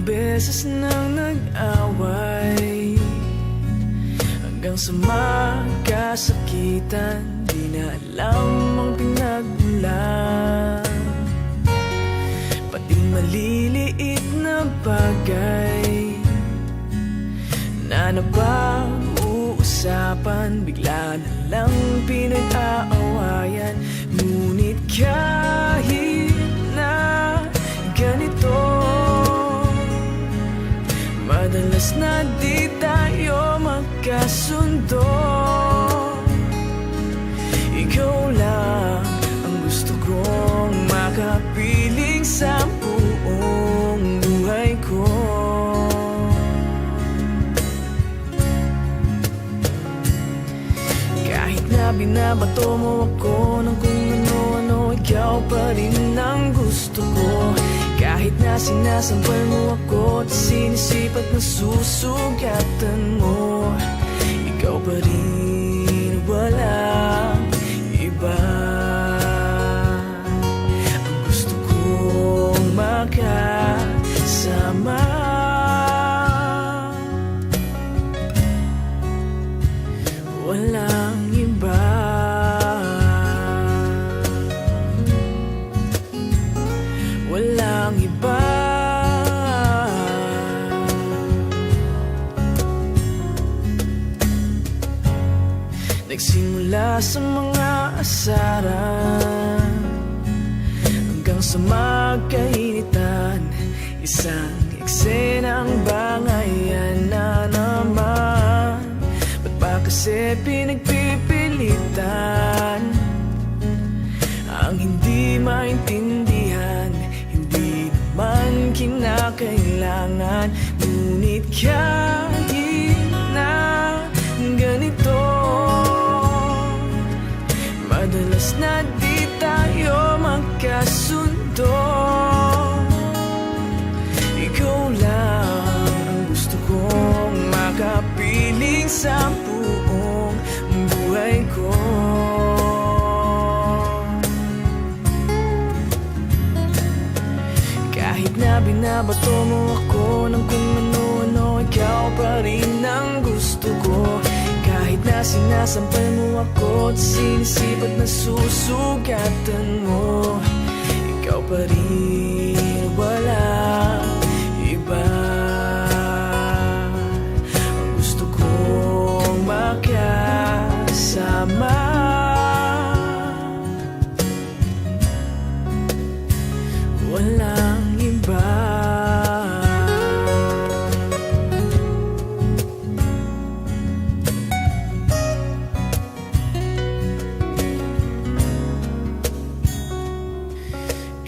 beses nang nag-away, hanggang sa magkasakitan, di na alam ang pinagmulan. Pati maliliit na bagay na napag-uusapan, bigla na lang pinag-aawayan. Ngunit kahit na ganito, madalas na di tayo magkasundo. Ikaw lang ang gusto kong makapiling sa buong buhay ko. Kahit na binabato mo ako ng kung ano-ano, ikaw pa rin ang gusto ko. Kahit na sinasampal mo ako at sinisipat na susugatan mo, ikaw pa rin, walang iba. Ang gusto kong makasama, walang iba. Walang iba. Nagsimula sa mga asaran, hanggang sa magkainitan, isang eksenang bangayan na naman. Ba't ba kasi pinagpipilitan ang hindi maintindihan? Hindi naman kinakailangan. Ngunit kahit na ganito, madalas na di tayo magkasundo. Ikaw lang ang gusto kong makapiling sa buong buhay ko. Kahit na binabato mo ako ng kung ano-ano, ikaw pa rin ang gusto ko. Kahit na sinasampal mo ako at sinisipat na susugatan mo, ikaw pa rin, walang iba. Ang gusto kong makasama, walang iba.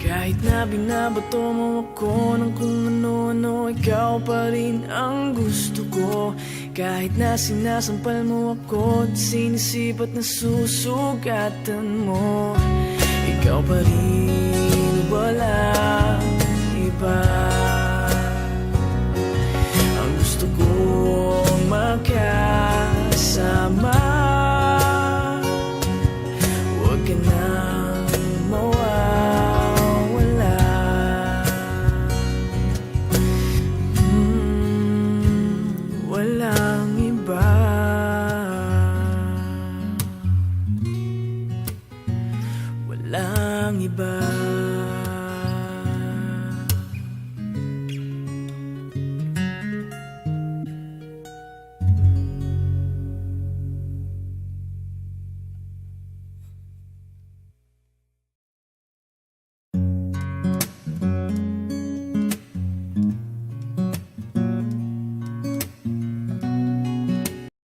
Kahit na binabato mo ako ng kung ano-ano, ikaw pa rin ang gusto ko. Kahit na sinasampal mo ako at sinisipat na susugatan mo, ikaw pa rin, walang iba. Ang gusto kong makasama, huwag ka nang mawawala. Walang iba. Walang iba.